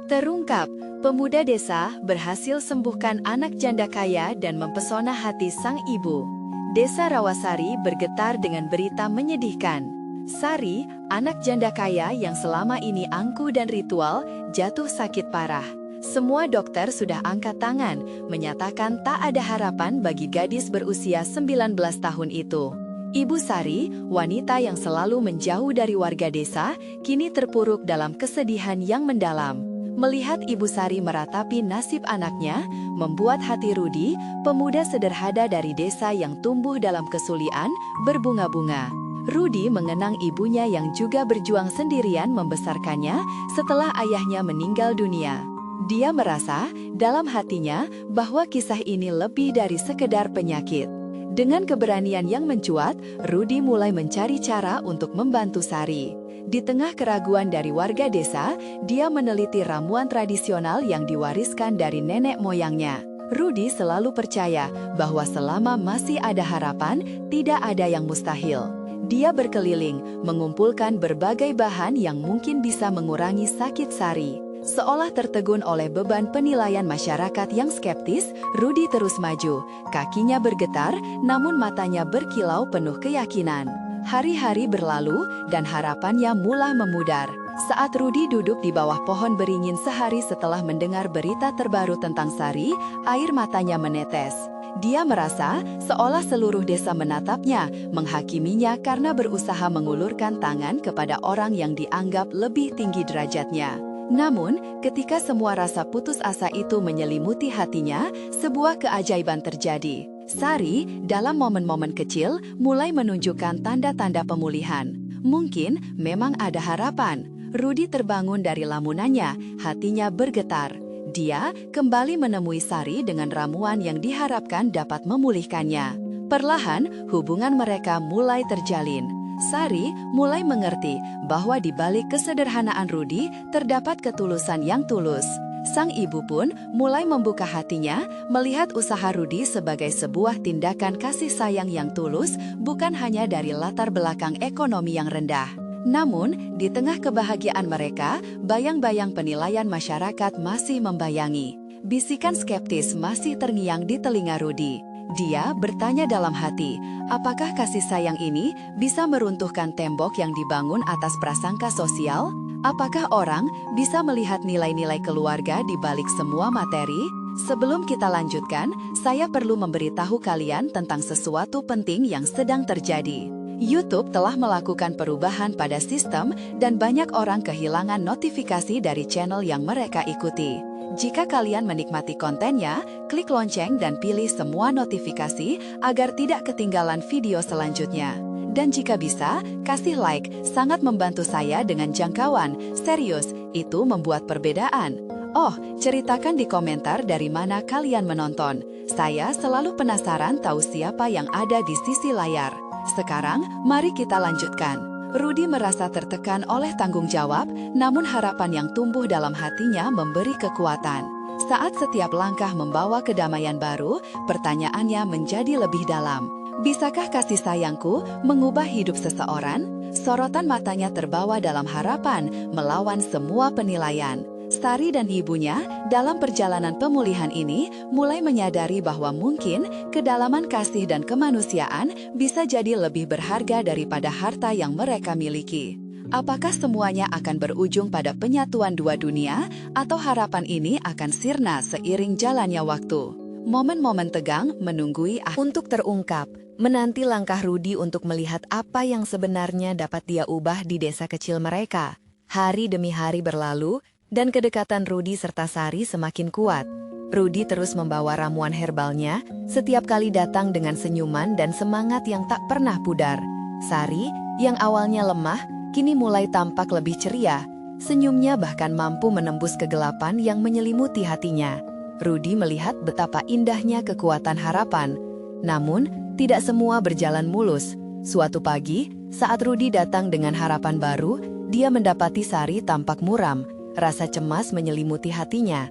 Terungkap, pemuda desa berhasil sembuhkan anak janda kaya dan mempesona hati sang ibu. Desa Rawasari bergetar dengan berita menyedihkan. Sari, anak janda kaya yang selama ini angkuh dan ritual, jatuh sakit parah. Semua dokter sudah angkat tangan, menyatakan tak ada harapan bagi gadis berusia 19 tahun itu. Ibu Sari, wanita yang selalu menjauh dari warga desa, kini terpuruk dalam kesedihan yang mendalam. Melihat Ibu Sari meratapi nasib anaknya, membuat hati Rudi, pemuda sederhana dari desa yang tumbuh dalam kesulian, berbunga-bunga. Rudi mengenang ibunya yang juga berjuang sendirian membesarkannya setelah ayahnya meninggal dunia. Dia merasa, dalam hatinya, bahwa kisah ini lebih dari sekedar penyakit. Dengan keberanian yang mencuat, Rudi mulai mencari cara untuk membantu Sari. Di tengah keraguan dari warga desa, dia meneliti ramuan tradisional yang diwariskan dari nenek moyangnya. Rudi selalu percaya bahwa selama masih ada harapan, tidak ada yang mustahil. Dia berkeliling, mengumpulkan berbagai bahan yang mungkin bisa mengurangi sakit Sari. Seolah tertegun oleh beban penilaian masyarakat yang skeptis, Rudi terus maju. Kakinya bergetar, namun matanya berkilau penuh keyakinan. Hari-hari berlalu, dan harapannya mulai memudar. Saat Rudi duduk di bawah pohon beringin sehari setelah mendengar berita terbaru tentang Sari, air matanya menetes. Dia merasa seolah seluruh desa menatapnya, menghakiminya karena berusaha mengulurkan tangan kepada orang yang dianggap lebih tinggi derajatnya. Namun, ketika semua rasa putus asa itu menyelimuti hatinya, sebuah keajaiban terjadi. Sari, dalam momen-momen kecil, mulai menunjukkan tanda-tanda pemulihan. Mungkin memang ada harapan. Rudi terbangun dari lamunannya, hatinya bergetar. Dia kembali menemui Sari dengan ramuan yang diharapkan dapat memulihkannya. Perlahan, hubungan mereka mulai terjalin. Sari mulai mengerti bahwa di balik kesederhanaan Rudi terdapat ketulusan yang tulus. Sang ibu pun mulai membuka hatinya melihat usaha Rudi sebagai sebuah tindakan kasih sayang yang tulus, bukan hanya dari latar belakang ekonomi yang rendah. Namun, di tengah kebahagiaan mereka, bayang-bayang penilaian masyarakat masih membayangi. Bisikan skeptis masih terngiang di telinga Rudi. Dia bertanya dalam hati, apakah kasih sayang ini bisa meruntuhkan tembok yang dibangun atas prasangka sosial? Apakah orang bisa melihat nilai-nilai keluarga di balik semua materi? Sebelum kita lanjutkan, saya perlu memberitahu kalian tentang sesuatu penting yang sedang terjadi. YouTube telah melakukan perubahan pada sistem dan banyak orang kehilangan notifikasi dari channel yang mereka ikuti. Jika kalian menikmati kontennya, klik lonceng dan pilih semua notifikasi agar tidak ketinggalan video selanjutnya. Dan jika bisa, kasih like, sangat membantu saya dengan jangkauan. Serius, itu membuat perbedaan. Oh, ceritakan di komentar dari mana kalian menonton. Saya selalu penasaran tahu siapa yang ada di sisi layar. Sekarang, mari kita lanjutkan. Rudi merasa tertekan oleh tanggung jawab, namun harapan yang tumbuh dalam hatinya memberi kekuatan. Saat setiap langkah membawa kedamaian baru, pertanyaannya menjadi lebih dalam. Bisakah kasih sayangku mengubah hidup seseorang? Sorotan matanya terbawa dalam harapan, melawan semua penilaian. Sari dan ibunya dalam perjalanan pemulihan ini mulai menyadari bahwa mungkin kedalaman kasih dan kemanusiaan bisa jadi lebih berharga daripada harta yang mereka miliki. Apakah semuanya akan berujung pada penyatuan dua dunia, atau harapan ini akan sirna seiring jalannya waktu? Momen-momen tegang menunggui untuk terungkap, menanti langkah Rudi untuk melihat apa yang sebenarnya dapat dia ubah di desa kecil mereka. Hari demi hari berlalu, dan kedekatan Rudi serta Sari semakin kuat. Rudi terus membawa ramuan herbalnya, setiap kali datang dengan senyuman dan semangat yang tak pernah pudar. Sari, yang awalnya lemah, kini mulai tampak lebih ceria. Senyumnya bahkan mampu menembus kegelapan yang menyelimuti hatinya. Rudi melihat betapa indahnya kekuatan harapan. Namun, tidak semua berjalan mulus. Suatu pagi, saat Rudi datang dengan harapan baru, dia mendapati Sari tampak muram. Rasa cemas menyelimuti hatinya.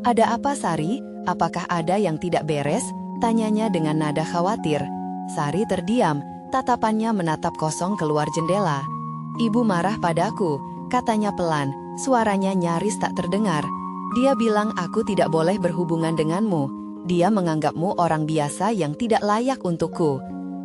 Ada apa, Sari? Apakah ada yang tidak beres? Tanyanya dengan nada khawatir. Sari terdiam, tatapannya menatap kosong keluar jendela. Ibu marah padaku, katanya pelan. Suaranya nyaris tak terdengar. Dia bilang aku tidak boleh berhubungan denganmu. Dia menganggapmu orang biasa yang tidak layak untukku.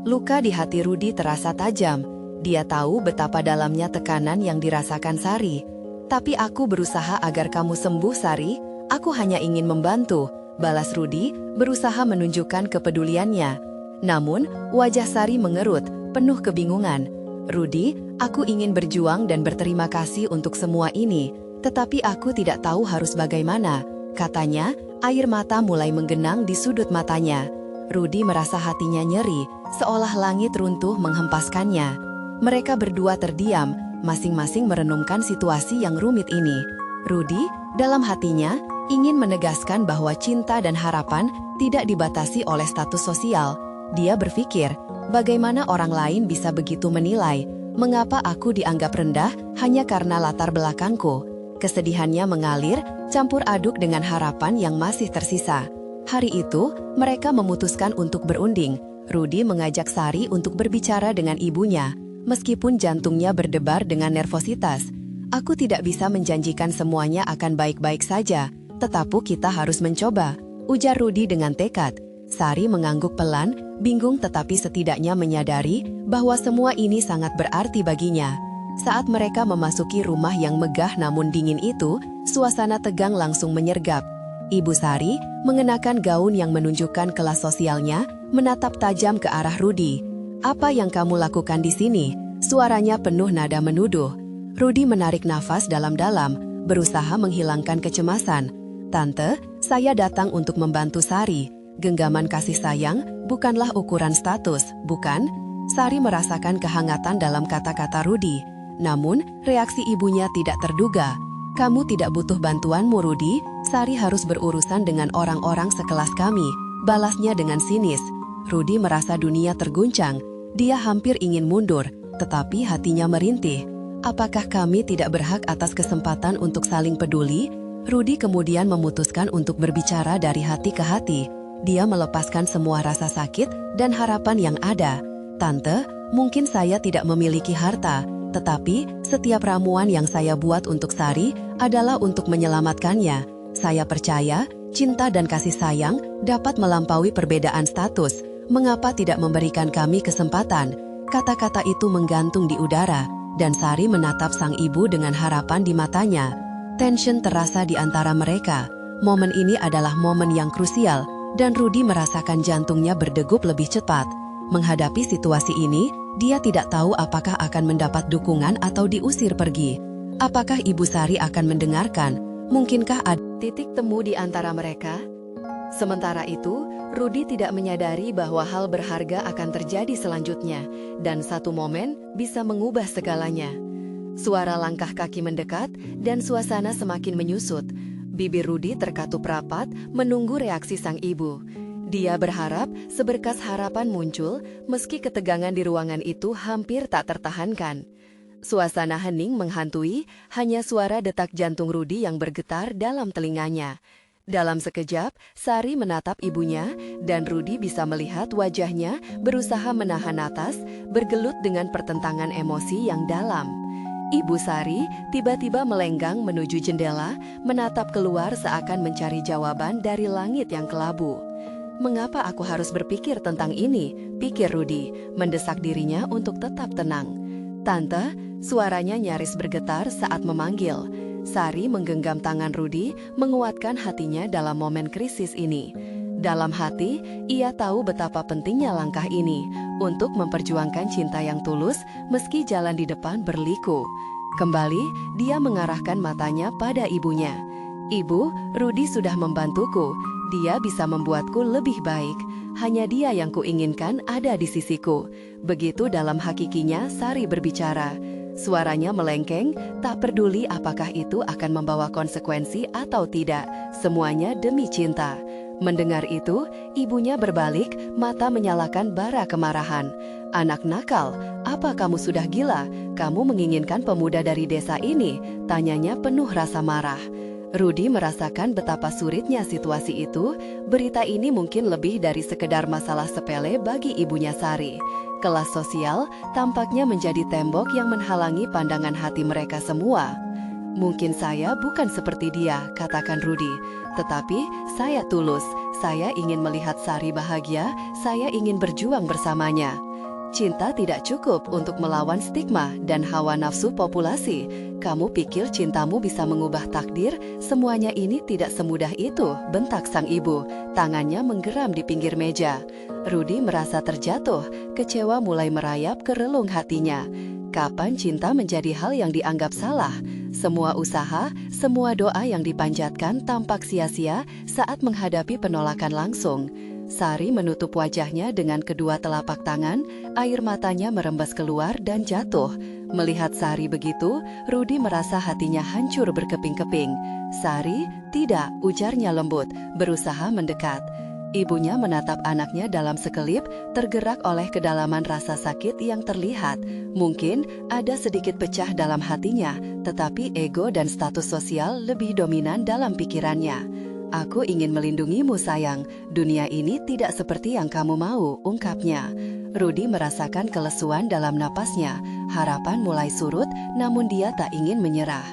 Luka di hati Rudi terasa tajam. Dia tahu betapa dalamnya tekanan yang dirasakan Sari. Tapi aku berusaha agar kamu sembuh, Sari. Aku hanya ingin membantu, balas Rudi, berusaha menunjukkan kepeduliannya. Namun, wajah Sari mengerut, penuh kebingungan. Rudi, aku ingin berjuang dan berterima kasih untuk semua ini, tetapi aku tidak tahu harus bagaimana, katanya, air mata mulai menggenang di sudut matanya. Rudi merasa hatinya nyeri, seolah langit runtuh menghempaskannya. Mereka berdua terdiam, masing-masing merenungkan situasi yang rumit ini. Rudi, dalam hatinya, ingin menegaskan bahwa cinta dan harapan tidak dibatasi oleh status sosial. Dia berpikir, bagaimana orang lain bisa begitu menilai? Mengapa aku dianggap rendah hanya karena latar belakangku? Kesedihannya mengalir, campur aduk dengan harapan yang masih tersisa. Hari itu, mereka memutuskan untuk berunding. Rudi mengajak Sari untuk berbicara dengan ibunya. Meskipun jantungnya berdebar dengan nervositas, aku tidak bisa menjanjikan semuanya akan baik-baik saja, tetapi kita harus mencoba, ujar Rudi dengan tekad. Sari mengangguk pelan, bingung tetapi setidaknya menyadari bahwa semua ini sangat berarti baginya. Saat mereka memasuki rumah yang megah namun dingin itu, suasana tegang langsung menyergap. Ibu Sari, mengenakan gaun yang menunjukkan kelas sosialnya, menatap tajam ke arah Rudi. Apa yang kamu lakukan di sini? Suaranya penuh nada menuduh. Rudi menarik nafas dalam-dalam, berusaha menghilangkan kecemasan. Tante, saya datang untuk membantu Sari. Genggaman kasih sayang bukanlah ukuran status, bukan? Sari merasakan kehangatan dalam kata-kata Rudi. Namun, reaksi ibunya tidak terduga. Kamu tidak butuh bantuanmu, Rudi. Sari harus berurusan dengan orang-orang sekelas kami, balasnya dengan sinis. Rudi merasa dunia terguncang. Dia hampir ingin mundur, tetapi hatinya merintih. Apakah kami tidak berhak atas kesempatan untuk saling peduli? Rudi kemudian memutuskan untuk berbicara dari hati ke hati. Dia melepaskan semua rasa sakit dan harapan yang ada. Tante, mungkin saya tidak memiliki harta, tetapi setiap ramuan yang saya buat untuk Sari adalah untuk menyelamatkannya. Saya percaya, cinta dan kasih sayang dapat melampaui perbedaan status. Mengapa tidak memberikan kami kesempatan? Kata-kata itu menggantung di udara, dan Sari menatap sang ibu dengan harapan di matanya. Tension terasa di antara mereka. Momen ini adalah momen yang krusial, dan Rudi merasakan jantungnya berdegup lebih cepat. Menghadapi situasi ini, dia tidak tahu apakah akan mendapat dukungan atau diusir pergi. Apakah Ibu Sari akan mendengarkan? Mungkinkah ada titik temu di antara mereka? Sementara itu, Rudi tidak menyadari bahwa hal berharga akan terjadi selanjutnya, dan satu momen bisa mengubah segalanya. Suara langkah kaki mendekat, dan suasana semakin menyusut. Bibir Rudi terkatup rapat, menunggu reaksi sang ibu. Dia berharap seberkas harapan muncul, meski ketegangan di ruangan itu hampir tak tertahankan. Suasana hening menghantui, hanya suara detak jantung Rudi yang bergetar dalam telinganya. Dalam sekejap, Sari menatap ibunya, dan Rudi bisa melihat wajahnya berusaha menahan napas, bergelut dengan pertentangan emosi yang dalam. Ibu Sari tiba-tiba melenggang menuju jendela, menatap keluar seakan mencari jawaban dari langit yang kelabu. Mengapa aku harus berpikir tentang ini? Pikir Rudi, mendesak dirinya untuk tetap tenang. Tante, suaranya nyaris bergetar saat memanggil. Sari menggenggam tangan Rudi, menguatkan hatinya dalam momen krisis ini. Dalam hati, ia tahu betapa pentingnya langkah ini untuk memperjuangkan cinta yang tulus meski jalan di depan berliku. Kembali, dia mengarahkan matanya pada ibunya. Ibu, Rudi sudah membantuku. Dia bisa membuatku lebih baik. Hanya dia yang kuinginkan ada di sisiku. Begitu dalam hakikinya Sari berbicara. Suaranya melengkeng, tak peduli apakah itu akan membawa konsekuensi atau tidak. Semuanya demi cinta. Mendengar itu, ibunya berbalik, mata menyalakan bara kemarahan. Anak nakal, apa kamu sudah gila? Kamu menginginkan pemuda dari desa ini? Tanyanya penuh rasa marah. Rudi merasakan betapa sulitnya situasi itu. Berita ini mungkin lebih dari sekedar masalah sepele bagi ibunya Sari. Kelas sosial tampaknya menjadi tembok yang menghalangi pandangan hati mereka semua. Mungkin saya bukan seperti dia, katakan Rudy. Tetapi saya tulus, saya ingin melihat Sari bahagia, saya ingin berjuang bersamanya. Cinta tidak cukup untuk melawan stigma dan hawa nafsu populasi. Kamu pikir cintamu bisa mengubah takdir? Semuanya ini tidak semudah itu, bentak sang ibu. Tangannya menggeram di pinggir meja. Rudy merasa terjatuh, kecewa mulai merayap ke relung hatinya. Kapan cinta menjadi hal yang dianggap salah? Semua usaha, semua doa yang dipanjatkan tampak sia-sia saat menghadapi penolakan langsung. Sari menutup wajahnya dengan kedua telapak tangan, air matanya merembes keluar dan jatuh. Melihat Sari begitu, Rudy merasa hatinya hancur berkeping-keping. Sari, tidak, ujarnya lembut, berusaha mendekat. Ibunya menatap anaknya dalam sekelip, tergerak oleh kedalaman rasa sakit yang terlihat. Mungkin ada sedikit pecah dalam hatinya, tetapi ego dan status sosial lebih dominan dalam pikirannya. Aku ingin melindungimu sayang, dunia ini tidak seperti yang kamu mau, ungkapnya. Rudy merasakan kelesuan dalam napasnya, harapan mulai surut, namun dia tak ingin menyerah.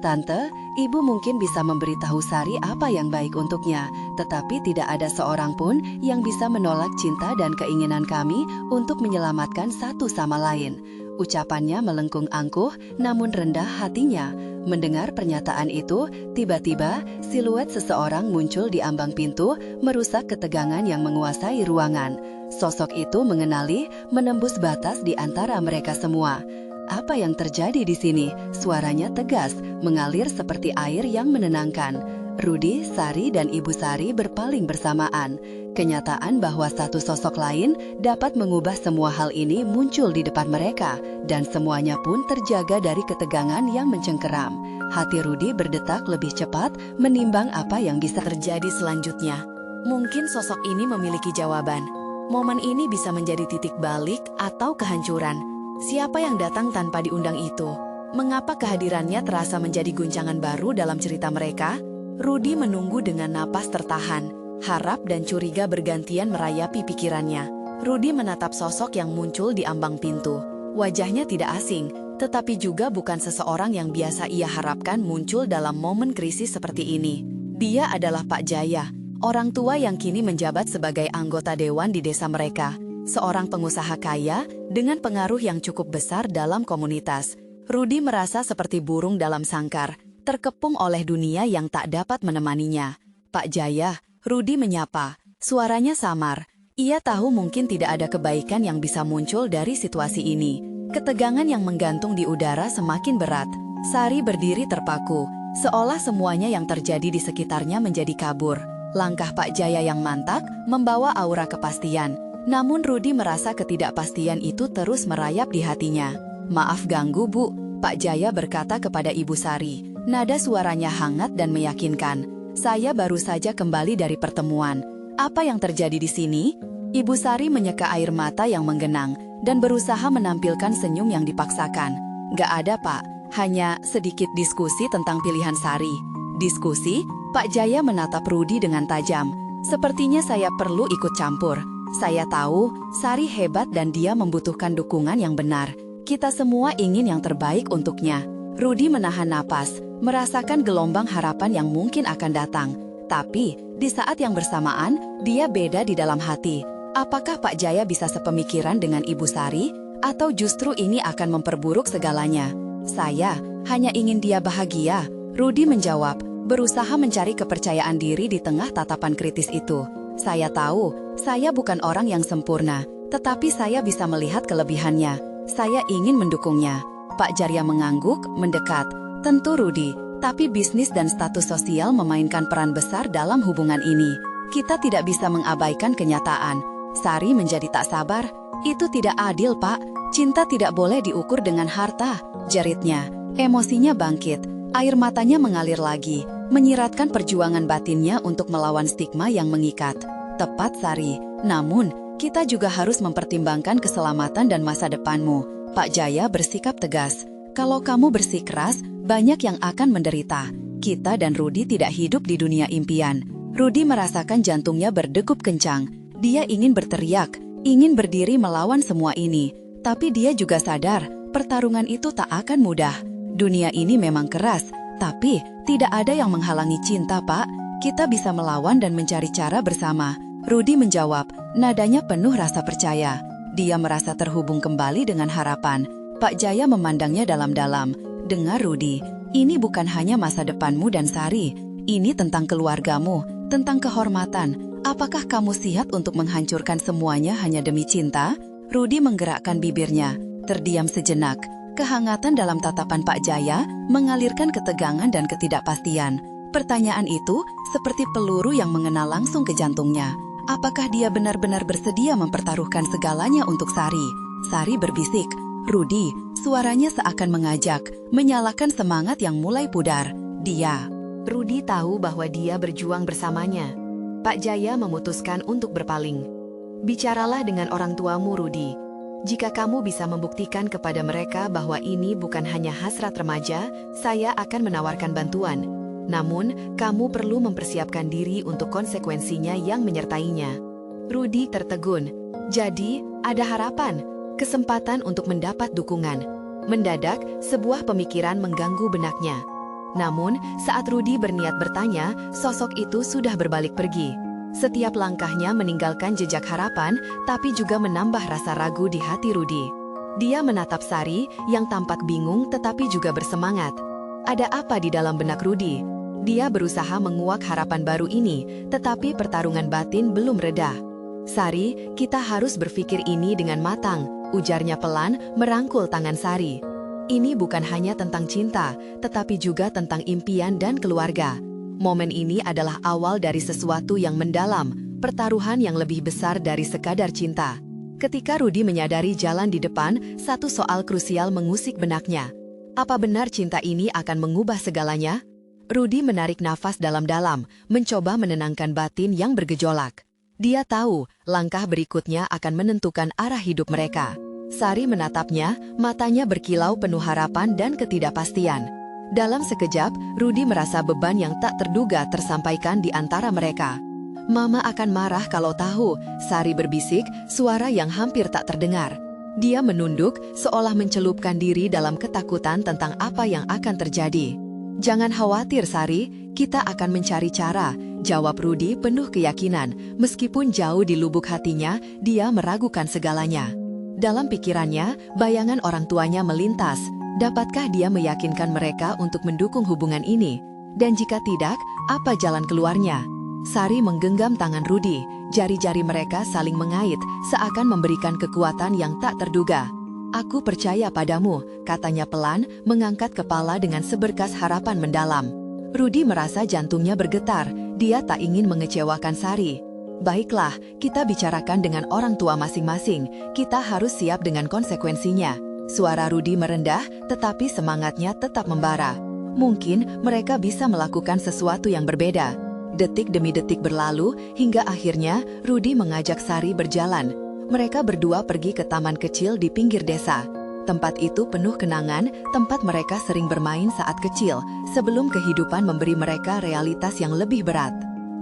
Tante, ibu mungkin bisa memberitahu Sari apa yang baik untuknya, tetapi tidak ada seorang pun yang bisa menolak cinta dan keinginan kami untuk menyelamatkan satu sama lain. Ucapannya melengkung angkuh, namun rendah hatinya. Mendengar pernyataan itu, tiba-tiba siluet seseorang muncul di ambang pintu, merusak ketegangan yang menguasai ruangan. Sosok itu mengenali, menembus batas di antara mereka semua. Apa yang terjadi di sini? Suaranya tegas, mengalir seperti air yang menenangkan. Rudy, Sari, dan Ibu Sari berpaling bersamaan. Kenyataan bahwa satu sosok lain dapat mengubah semua hal ini muncul di depan mereka, dan semuanya pun terjaga dari ketegangan yang mencengkeram. Hati Rudy berdetak lebih cepat menimbang apa yang bisa terjadi selanjutnya. Mungkin sosok ini memiliki jawaban. Momen ini bisa menjadi titik balik atau kehancuran. Siapa yang datang tanpa diundang itu? Mengapa kehadirannya terasa menjadi guncangan baru dalam cerita mereka? Rudy menunggu dengan napas tertahan. Harap dan curiga bergantian merayapi pikirannya. Rudy menatap sosok yang muncul di ambang pintu. Wajahnya tidak asing, tetapi juga bukan seseorang yang biasa ia harapkan muncul dalam momen krisis seperti ini. Dia adalah Pak Jaya, orang tua yang kini menjabat sebagai anggota dewan di desa mereka. Seorang pengusaha kaya dengan pengaruh yang cukup besar dalam komunitas. Rudy merasa seperti burung dalam sangkar, terkepung oleh dunia yang tak dapat menemaninya. Pak Jaya, Rudy menyapa. Suaranya samar. Ia tahu mungkin tidak ada kebaikan yang bisa muncul dari situasi ini. Ketegangan yang menggantung di udara semakin berat. Sari berdiri terpaku, seolah semuanya yang terjadi di sekitarnya menjadi kabur. Langkah Pak Jaya yang mantap membawa aura kepastian. Namun Rudy merasa ketidakpastian itu terus merayap di hatinya. Maaf ganggu Bu, Pak Jaya berkata kepada Ibu Sari. Nada suaranya hangat dan meyakinkan. Saya baru saja kembali dari pertemuan. Apa yang terjadi di sini? Ibu Sari menyeka air mata yang menggenang dan berusaha menampilkan senyum yang dipaksakan. Gak ada Pak, hanya sedikit diskusi tentang pilihan Sari. Diskusi? Pak Jaya menatap Rudy dengan tajam. Sepertinya saya perlu ikut campur. Saya tahu Sari hebat dan dia membutuhkan dukungan yang benar. Kita semua ingin yang terbaik untuknya. Rudy menahan napas, merasakan gelombang harapan yang mungkin akan datang. Tapi, di saat yang bersamaan, dia beda di dalam hati. Apakah Pak Jaya bisa sepemikiran dengan Ibu Sari? Atau justru ini akan memperburuk segalanya? Saya hanya ingin dia bahagia, Rudy menjawab, berusaha mencari kepercayaan diri di tengah tatapan kritis itu. Saya tahu, saya bukan orang yang sempurna, tetapi saya bisa melihat kelebihannya. Saya ingin mendukungnya. Pak Jaya mengangguk, mendekat. Tentu Rudy, tapi bisnis dan status sosial memainkan peran besar dalam hubungan ini. Kita tidak bisa mengabaikan kenyataan. Sari menjadi tak sabar. Itu tidak adil, Pak. Cinta tidak boleh diukur dengan harta, jeritnya. Emosinya bangkit. Air matanya mengalir lagi, menyiratkan perjuangan batinnya untuk melawan stigma yang mengikat. Tepat, Sari. Namun, kita juga harus mempertimbangkan keselamatan dan masa depanmu. Pak Jaya bersikap tegas. Kalau kamu bersikeras, banyak yang akan menderita. Kita dan Rudy tidak hidup di dunia impian. Rudy merasakan jantungnya berdegup kencang. Dia ingin berteriak, ingin berdiri melawan semua ini. Tapi dia juga sadar, pertarungan itu tak akan mudah. Dunia ini memang keras, Tapi, tidak ada yang menghalangi cinta, Pak. Kita bisa melawan dan mencari cara bersama. Rudy menjawab, nadanya penuh rasa percaya. Dia merasa terhubung kembali dengan harapan. Pak Jaya memandangnya dalam-dalam. Dengar Rudy, ini bukan hanya masa depanmu dan Sari. Ini tentang keluargamu, tentang kehormatan. Apakah kamu siap untuk menghancurkan semuanya hanya demi cinta? Rudy menggerakkan bibirnya, terdiam sejenak. Kehangatan dalam tatapan Pak Jaya mengalirkan ketegangan dan ketidakpastian. Pertanyaan itu seperti peluru yang mengena langsung ke jantungnya. Apakah dia benar-benar bersedia mempertaruhkan segalanya untuk Sari? Sari berbisik, Rudy, suaranya seakan mengajak, menyalakan semangat yang mulai pudar. Rudy tahu bahwa dia berjuang bersamanya. Pak Jaya memutuskan untuk berpaling. Bicaralah dengan orang tuamu, Rudy. Jika kamu bisa membuktikan kepada mereka bahwa ini bukan hanya hasrat remaja, saya akan menawarkan bantuan. Namun, kamu perlu mempersiapkan diri untuk konsekuensinya yang menyertainya. Rudy tertegun. Jadi, ada harapan, kesempatan untuk mendapat dukungan. Mendadak, sebuah pemikiran mengganggu benaknya. Namun, saat Rudy berniat bertanya, sosok itu sudah berbalik pergi. Setiap langkahnya meninggalkan jejak harapan, tapi juga menambah rasa ragu di hati Rudy. Dia menatap Sari, yang tampak bingung tetapi juga bersemangat. Ada apa di dalam benak Rudy? Dia berusaha menguak harapan baru ini, tetapi pertarungan batin belum reda. Sari, kita harus berpikir ini dengan matang, ujarnya pelan, merangkul tangan Sari. Ini bukan hanya tentang cinta, tetapi juga tentang impian dan keluarga. Momen ini adalah awal dari sesuatu yang mendalam, pertaruhan yang lebih besar dari sekadar cinta. Ketika Rudy menyadari jalan di depan, satu soal krusial mengusik benaknya. Apa benar cinta ini akan mengubah segalanya? Rudy menarik nafas dalam-dalam, mencoba menenangkan batin yang bergejolak. Dia tahu, langkah berikutnya akan menentukan arah hidup mereka. Sari menatapnya, matanya berkilau penuh harapan dan ketidakpastian. Dalam sekejap, Rudy merasa beban yang tak terduga tersampaikan di antara mereka. Mama akan marah kalau tahu, Sari berbisik, suara yang hampir tak terdengar. Dia menunduk, seolah mencelupkan diri dalam ketakutan tentang apa yang akan terjadi. Jangan khawatir Sari, kita akan mencari cara, jawab Rudy penuh keyakinan. Meskipun jauh di lubuk hatinya, dia meragukan segalanya. Dalam pikirannya, bayangan orang tuanya melintas. Dapatkah dia meyakinkan mereka untuk mendukung hubungan ini? Dan jika tidak, apa jalan keluarnya? Sari menggenggam tangan Rudy, jari-jari mereka saling mengait, seakan memberikan kekuatan yang tak terduga. Aku percaya padamu, katanya pelan, mengangkat kepala dengan seberkas harapan mendalam. Rudy merasa jantungnya bergetar, dia tak ingin mengecewakan Sari. Baiklah, kita bicarakan dengan orang tua masing-masing, kita harus siap dengan konsekuensinya. Suara Rudy merendah, tetapi semangatnya tetap membara. Mungkin mereka bisa melakukan sesuatu yang berbeda. Detik demi detik berlalu, hingga akhirnya Rudy mengajak Sari berjalan. Mereka berdua pergi ke taman kecil di pinggir desa. Tempat itu penuh kenangan, tempat mereka sering bermain saat kecil, sebelum kehidupan memberi mereka realitas yang lebih berat.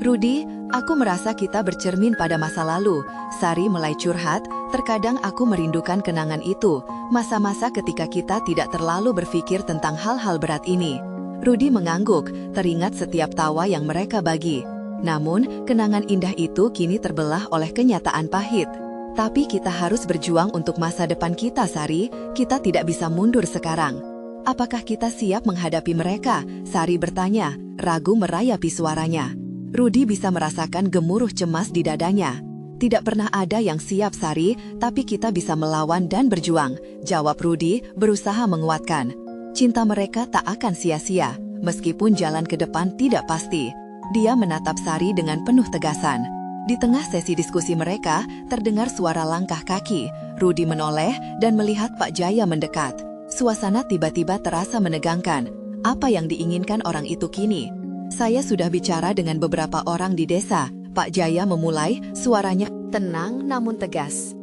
Rudy, aku merasa kita bercermin pada masa lalu. Sari mulai curhat, terkadang aku merindukan kenangan itu, masa-masa ketika kita tidak terlalu berpikir tentang hal-hal berat ini. Rudy mengangguk, teringat setiap tawa yang mereka bagi. Namun, kenangan indah itu kini terbelah oleh kenyataan pahit. Tapi kita harus berjuang untuk masa depan kita, Sari. Kita tidak bisa mundur sekarang. Apakah kita siap menghadapi mereka? Sari bertanya, ragu merayapi suaranya. Rudy bisa merasakan gemuruh cemas di dadanya. Tidak pernah ada yang siap Sari, tapi kita bisa melawan dan berjuang, jawab Rudy, berusaha menguatkan. Cinta mereka tak akan sia-sia, meskipun jalan ke depan tidak pasti. Dia menatap Sari dengan penuh tegasan. Di tengah sesi diskusi mereka, terdengar suara langkah kaki. Rudy menoleh dan melihat Pak Jaya mendekat. Suasana tiba-tiba terasa menegangkan. Apa yang diinginkan orang itu kini? Saya sudah bicara dengan beberapa orang di desa. Pak Jaya memulai, suaranya tenang namun tegas.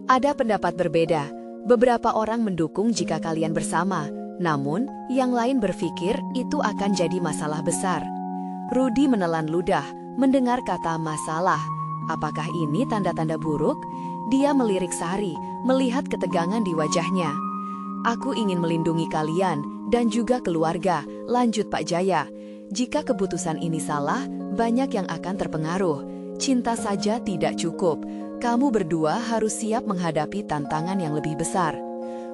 Ada pendapat berbeda. Beberapa orang mendukung jika kalian bersama. Namun, yang lain berpikir itu akan jadi masalah besar. Rudy menelan ludah, mendengar kata masalah. Apakah ini tanda-tanda buruk? Dia melirik Sari, melihat ketegangan di wajahnya. Aku ingin melindungi kalian, dan juga keluarga, lanjut Pak Jaya. Jika keputusan ini salah, banyak yang akan terpengaruh. Cinta saja tidak cukup. Kamu berdua harus siap menghadapi tantangan yang lebih besar.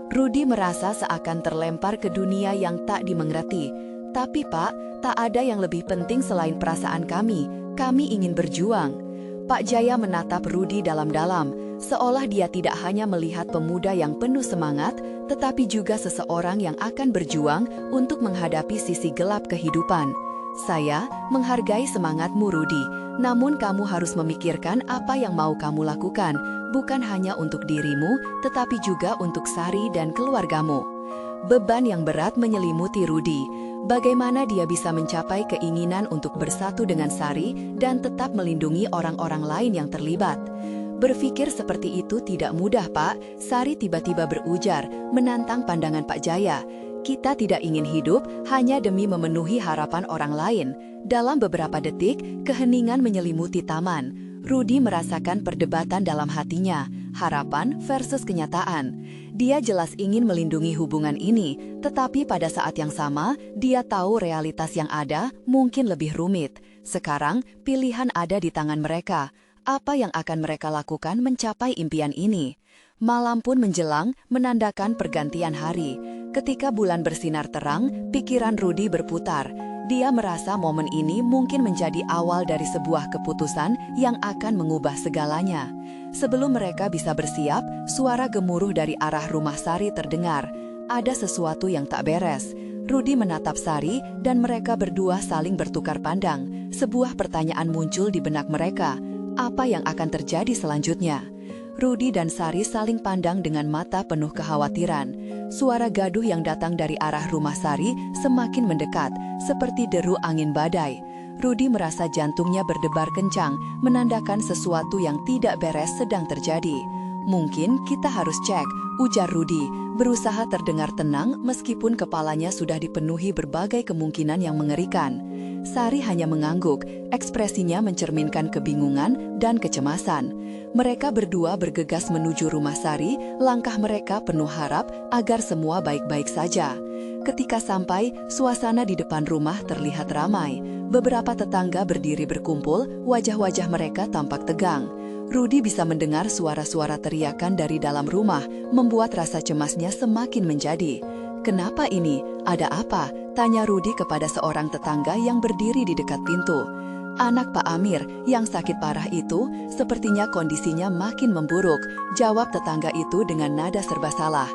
Rudy merasa seakan terlempar ke dunia yang tak dimengerti. Tapi Pak, tak ada yang lebih penting selain perasaan kami. Kami ingin berjuang. Pak Jaya menatap Rudy dalam-dalam, seolah dia tidak hanya melihat pemuda yang penuh semangat, tetapi juga seseorang yang akan berjuang untuk menghadapi sisi gelap kehidupan. Saya menghargai semangatmu Rudy, namun kamu harus memikirkan apa yang mau kamu lakukan, bukan hanya untuk dirimu, tetapi juga untuk Sari dan keluargamu. Beban yang berat menyelimuti Rudy. Bagaimana dia bisa mencapai keinginan untuk bersatu dengan Sari dan tetap melindungi orang-orang lain yang terlibat? Berpikir seperti itu tidak mudah, Pak. Sari tiba-tiba berujar, menantang pandangan Pak Jaya. Kita tidak ingin hidup hanya demi memenuhi harapan orang lain. Dalam beberapa detik, keheningan menyelimuti taman. Rudy merasakan perdebatan dalam hatinya, harapan versus kenyataan. Dia jelas ingin melindungi hubungan ini, tetapi pada saat yang sama, dia tahu realitas yang ada mungkin lebih rumit. Sekarang, pilihan ada di tangan mereka. Apa yang akan mereka lakukan mencapai impian ini? Malam pun menjelang, menandakan pergantian hari. Ketika bulan bersinar terang, pikiran Rudy berputar. Dia merasa momen ini mungkin menjadi awal dari sebuah keputusan yang akan mengubah segalanya. Sebelum mereka bisa bersiap, suara gemuruh dari arah rumah Sari terdengar. Ada sesuatu yang tak beres. Rudy menatap Sari dan mereka berdua saling bertukar pandang. Sebuah pertanyaan muncul di benak mereka. Apa yang akan terjadi selanjutnya? Rudy dan Sari saling pandang dengan mata penuh kekhawatiran. Suara gaduh yang datang dari arah rumah Sari semakin mendekat, seperti deru angin badai. Rudy merasa jantungnya berdebar kencang, menandakan sesuatu yang tidak beres sedang terjadi. Mungkin kita harus cek, ujar Rudy, berusaha terdengar tenang meskipun kepalanya sudah dipenuhi berbagai kemungkinan yang mengerikan. Sari hanya mengangguk, ekspresinya mencerminkan kebingungan dan kecemasan. Mereka berdua bergegas menuju rumah Sari, langkah mereka penuh harap agar semua baik-baik saja. Ketika sampai, suasana di depan rumah terlihat ramai. Beberapa tetangga berdiri berkumpul, wajah-wajah mereka tampak tegang. Rudy bisa mendengar suara-suara teriakan dari dalam rumah, membuat rasa cemasnya semakin menjadi. "Kenapa ini? Ada apa?" tanya Rudy kepada seorang tetangga yang berdiri di dekat pintu. "Anak Pak Amir yang sakit parah itu, sepertinya kondisinya makin memburuk," jawab tetangga itu dengan nada serba salah.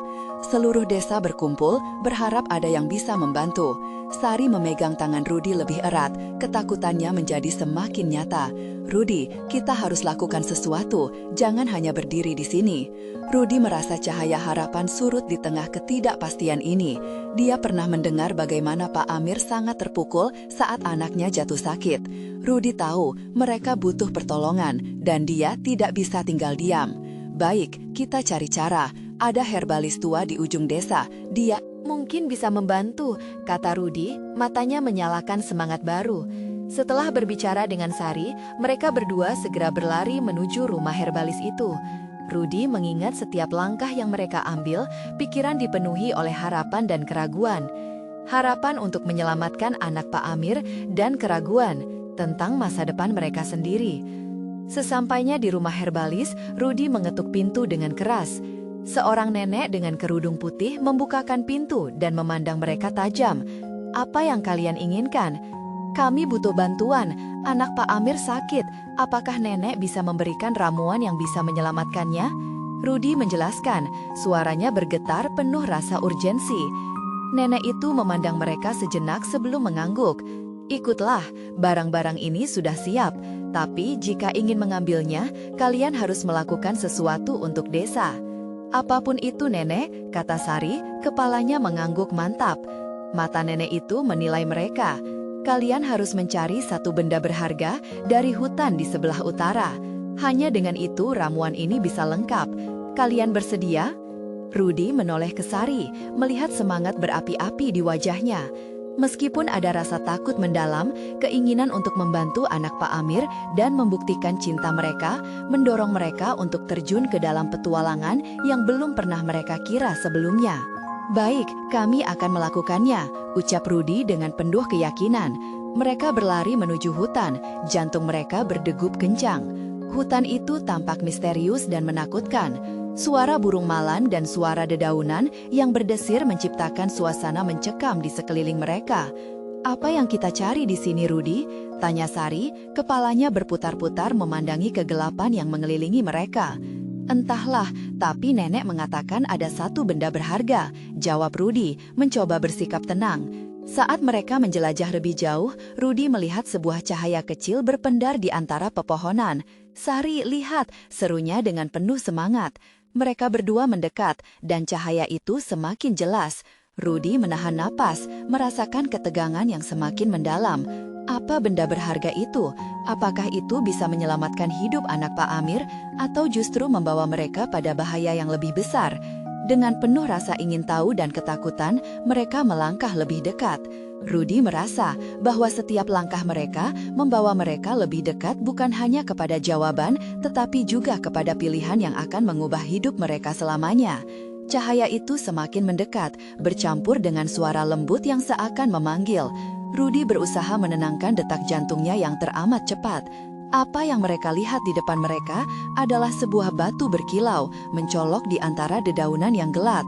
Seluruh desa berkumpul, berharap ada yang bisa membantu. Sari memegang tangan Rudy lebih erat, ketakutannya menjadi semakin nyata. "Rudy, kita harus lakukan sesuatu, jangan hanya berdiri di sini." Rudy merasa cahaya harapan surut di tengah ketidakpastian ini. Dia pernah mendengar bagaimana Pak Amir sangat terpukul saat anaknya jatuh sakit. Rudy tahu mereka butuh pertolongan dan dia tidak bisa tinggal diam. "Baik, kita cari cara. Ada herbalis tua di ujung desa. Dia mungkin bisa membantu," kata Rudy, matanya menyalakan semangat baru. Setelah berbicara dengan Sari, mereka berdua segera berlari menuju rumah herbalis itu. Rudy mengingat setiap langkah yang mereka ambil, pikiran dipenuhi oleh harapan dan keraguan. Harapan untuk menyelamatkan anak Pak Amir dan keraguan tentang masa depan mereka sendiri. Sesampainya di rumah herbalis, Rudy mengetuk pintu dengan keras. Seorang nenek dengan kerudung putih membukakan pintu dan memandang mereka tajam. "Apa yang kalian inginkan?" "Kami butuh bantuan. Anak Pak Amir sakit. Apakah nenek bisa memberikan ramuan yang bisa menyelamatkannya?" Rudy menjelaskan, suaranya bergetar penuh rasa urgensi. Nenek itu memandang mereka sejenak sebelum mengangguk. "Ikutlah, barang-barang ini sudah siap. Tapi jika ingin mengambilnya, kalian harus melakukan sesuatu untuk desa." "Apapun itu nenek," kata Sari, kepalanya mengangguk mantap. Mata nenek itu menilai mereka. "Kalian harus mencari satu benda berharga dari hutan di sebelah utara. Hanya dengan itu ramuan ini bisa lengkap. Kalian bersedia?" Rudy menoleh ke Sari, melihat semangat berapi-api di wajahnya. Meskipun ada rasa takut mendalam, keinginan untuk membantu anak Pak Amir dan membuktikan cinta mereka, mendorong mereka untuk terjun ke dalam petualangan yang belum pernah mereka kira sebelumnya. Baik, kami akan melakukannya, ucap Rudy dengan penuh keyakinan. Mereka berlari menuju hutan, jantung mereka berdegup kencang. Hutan itu tampak misterius dan menakutkan. Suara burung malan dan suara dedaunan yang berdesir menciptakan suasana mencekam di sekeliling mereka. Apa yang kita cari di sini, Rudy? Tanya Sari, kepalanya berputar-putar memandangi kegelapan yang mengelilingi mereka. Entahlah, tapi nenek mengatakan ada satu benda berharga, jawab Rudy, mencoba bersikap tenang. Saat mereka menjelajah lebih jauh, Rudy melihat sebuah cahaya kecil berpendar di antara pepohonan. Sari, lihat, serunya dengan penuh semangat. Mereka berdua mendekat, dan cahaya itu semakin jelas. Rudy menahan napas, merasakan ketegangan yang semakin mendalam. Apa benda berharga itu? Apakah itu bisa menyelamatkan hidup anak Pak Amir, atau justru membawa mereka pada bahaya yang lebih besar? Dengan penuh rasa ingin tahu dan ketakutan, mereka melangkah lebih dekat. Rudy merasa bahwa setiap langkah mereka membawa mereka lebih dekat bukan hanya kepada jawaban, tetapi juga kepada pilihan yang akan mengubah hidup mereka selamanya. Cahaya itu semakin mendekat, bercampur dengan suara lembut yang seakan memanggil. Rudy berusaha menenangkan detak jantungnya yang teramat cepat. Apa yang mereka lihat di depan mereka adalah sebuah batu berkilau, mencolok di antara dedaunan yang gelap.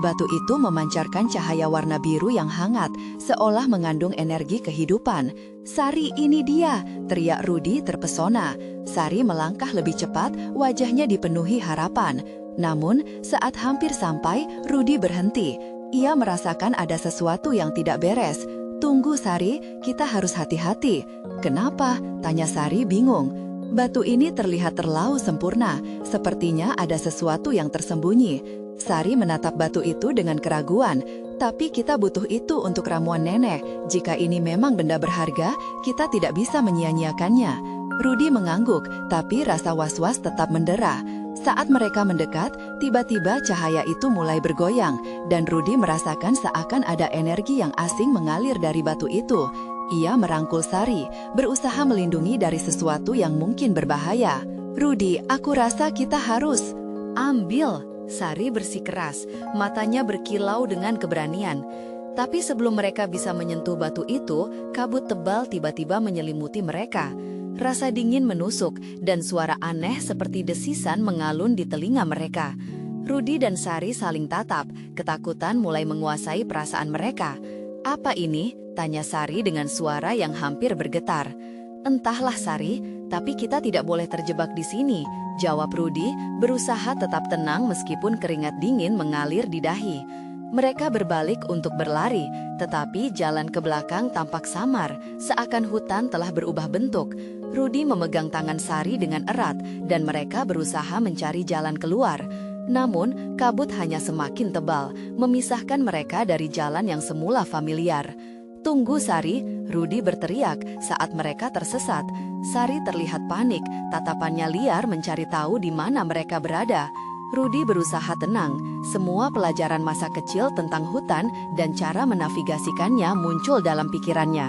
Batu itu memancarkan cahaya warna biru yang hangat, seolah mengandung energi kehidupan. "Sari, ini dia!" teriak Rudy terpesona. Sari melangkah lebih cepat, wajahnya dipenuhi harapan. Namun, saat hampir sampai, Rudy berhenti. Ia merasakan ada sesuatu yang tidak beres. "Tunggu, Sari, kita harus hati-hati." "Kenapa?" tanya Sari bingung. Batu ini terlihat terlalu sempurna, sepertinya ada sesuatu yang tersembunyi. Sari menatap batu itu dengan keraguan. "Tapi kita butuh itu untuk ramuan nenek. Jika ini memang benda berharga, kita tidak bisa menyia-nyiakannya." Rudy mengangguk, tapi rasa was-was tetap mendera. Saat mereka mendekat, tiba-tiba cahaya itu mulai bergoyang, dan Rudy merasakan seakan ada energi yang asing mengalir dari batu itu. Ia merangkul Sari, berusaha melindungi dari sesuatu yang mungkin berbahaya. "Rudy, aku rasa kita harus..." "Ambil!" Sari bersikeras, matanya berkilau dengan keberanian. Tapi sebelum mereka bisa menyentuh batu itu, kabut tebal tiba-tiba menyelimuti mereka. Rasa dingin menusuk, dan suara aneh seperti desisan mengalun di telinga mereka. Rudy dan Sari saling tatap, ketakutan mulai menguasai perasaan mereka. "Apa ini?" tanya Sari dengan suara yang hampir bergetar. "Entahlah, Sari, tapi kita tidak boleh terjebak di sini," jawab Rudy, berusaha tetap tenang meskipun keringat dingin mengalir di dahi. Mereka berbalik untuk berlari, tetapi jalan ke belakang tampak samar, seakan hutan telah berubah bentuk. Rudy memegang tangan Sari dengan erat, dan mereka berusaha mencari jalan keluar. Namun, kabut hanya semakin tebal, memisahkan mereka dari jalan yang semula familiar. "Tunggu, Sari!" Rudy berteriak saat mereka tersesat. Sari terlihat panik, tatapannya liar mencari tahu di mana mereka berada. Rudy berusaha tenang. Semua pelajaran masa kecil tentang hutan dan cara menavigasikannya muncul dalam pikirannya.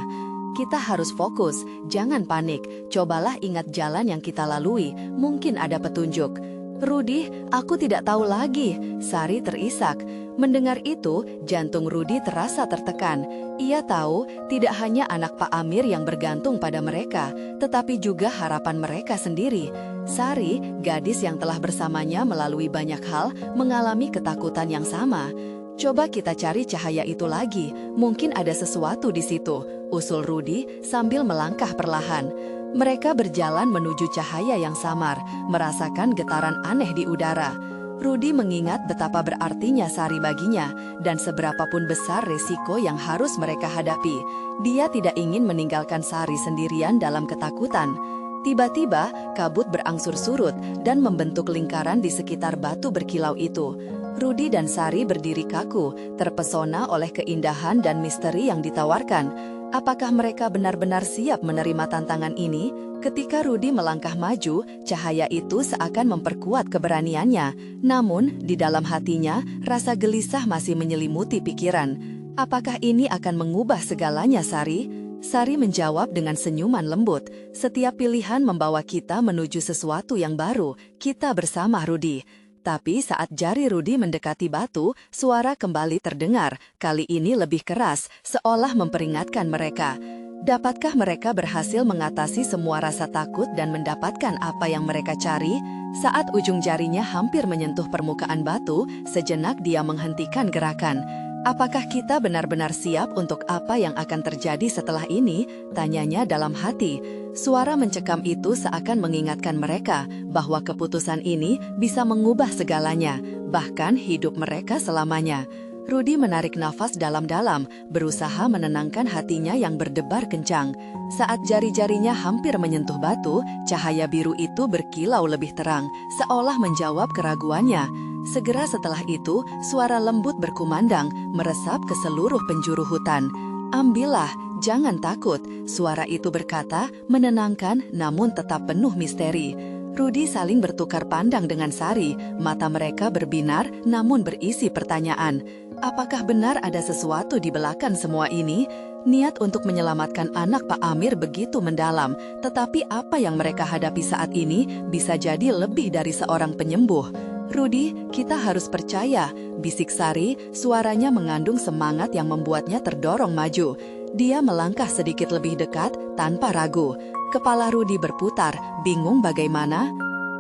"Kita harus fokus, jangan panik. Cobalah ingat jalan yang kita lalui, mungkin ada petunjuk." "Rudy, aku tidak tahu lagi," Sari terisak. Mendengar itu, jantung Rudy terasa tertekan. Ia tahu tidak hanya anak Pak Amir yang bergantung pada mereka, tetapi juga harapan mereka sendiri. Sari, gadis yang telah bersamanya melalui banyak hal, mengalami ketakutan yang sama. "Coba kita cari cahaya itu lagi, mungkin ada sesuatu di situ," usul Rudy sambil melangkah perlahan. Mereka berjalan menuju cahaya yang samar, merasakan getaran aneh di udara. Rudy mengingat betapa berartinya Sari baginya, dan seberapapun besar resiko yang harus mereka hadapi. Dia tidak ingin meninggalkan Sari sendirian dalam ketakutan. Tiba-tiba, kabut berangsur surut dan membentuk lingkaran di sekitar batu berkilau itu. Rudy dan Sari berdiri kaku, terpesona oleh keindahan dan misteri yang ditawarkan. Apakah mereka benar-benar siap menerima tantangan ini? Ketika Rudy melangkah maju, cahaya itu seakan memperkuat keberaniannya. Namun, di dalam hatinya, rasa gelisah masih menyelimuti pikiran. "Apakah ini akan mengubah segalanya, Sari?" Sari menjawab dengan senyuman lembut. "Setiap pilihan membawa kita menuju sesuatu yang baru. Kita bersama, Rudy." Tapi saat jari Rudi mendekati batu, suara kembali terdengar, kali ini lebih keras, seolah memperingatkan mereka. Dapatkah mereka berhasil mengatasi semua rasa takut dan mendapatkan apa yang mereka cari? Saat ujung jarinya hampir menyentuh permukaan batu, sejenak dia menghentikan gerakan. Apakah kita benar-benar siap untuk apa yang akan terjadi setelah ini? Tanyanya dalam hati. Suara mencekam itu seakan mengingatkan mereka bahwa keputusan ini bisa mengubah segalanya, bahkan hidup mereka selamanya. Rudi menarik nafas dalam-dalam, berusaha menenangkan hatinya yang berdebar kencang. Saat jari-jarinya hampir menyentuh batu, cahaya biru itu berkilau lebih terang, seolah menjawab keraguannya. Segera setelah itu, suara lembut berkumandang, meresap ke seluruh penjuru hutan. "Ambillah, jangan takut," suara itu berkata, menenangkan namun tetap penuh misteri. Rudi saling bertukar pandang dengan Sari, mata mereka berbinar namun berisi pertanyaan. Apakah benar ada sesuatu di belakang semua ini? Niat untuk menyelamatkan anak Pak Amir begitu mendalam, tetapi apa yang mereka hadapi saat ini bisa jadi lebih dari seorang penyembuh. "Rudi, kita harus percaya," bisik Sari, suaranya mengandung semangat yang membuatnya terdorong maju. Dia melangkah sedikit lebih dekat tanpa ragu. Kepala Rudi berputar, bingung bagaimana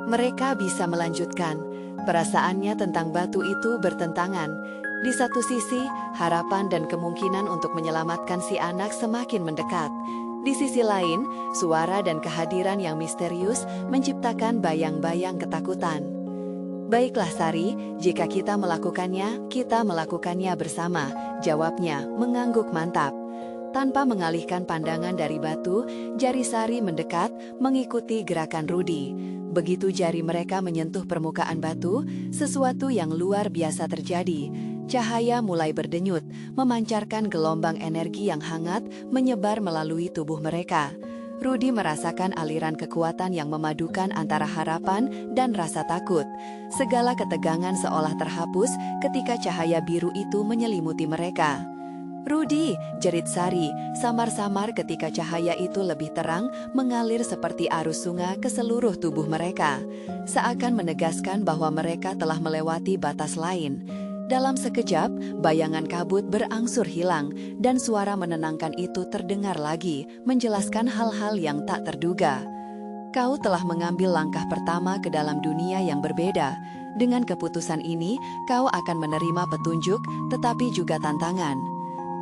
mereka bisa melanjutkan. Perasaannya tentang batu itu bertentangan. Di satu sisi, harapan dan kemungkinan untuk menyelamatkan si anak semakin mendekat. Di sisi lain, suara dan kehadiran yang misterius menciptakan bayang-bayang ketakutan. "Baiklah Sari, jika kita melakukannya bersama," jawabnya mengangguk mantap. Tanpa mengalihkan pandangan dari batu, jari Sari mendekat mengikuti gerakan Rudi. Begitu jari mereka menyentuh permukaan batu, sesuatu yang luar biasa terjadi. Cahaya mulai berdenyut, memancarkan gelombang energi yang hangat menyebar melalui tubuh mereka. Rudi merasakan aliran kekuatan yang memadukan antara harapan dan rasa takut. Segala ketegangan seolah terhapus ketika cahaya biru itu menyelimuti mereka. "Rudi," jerit Sari, samar-samar ketika cahaya itu lebih terang mengalir seperti arus sungai ke seluruh tubuh mereka. Seakan menegaskan bahwa mereka telah melewati batas lain. Dalam sekejap, bayangan kabut berangsur hilang, dan suara menenangkan itu terdengar lagi, menjelaskan hal-hal yang tak terduga. "Kau telah mengambil langkah pertama ke dalam dunia yang berbeda. Dengan keputusan ini, kau akan menerima petunjuk, tetapi juga tantangan."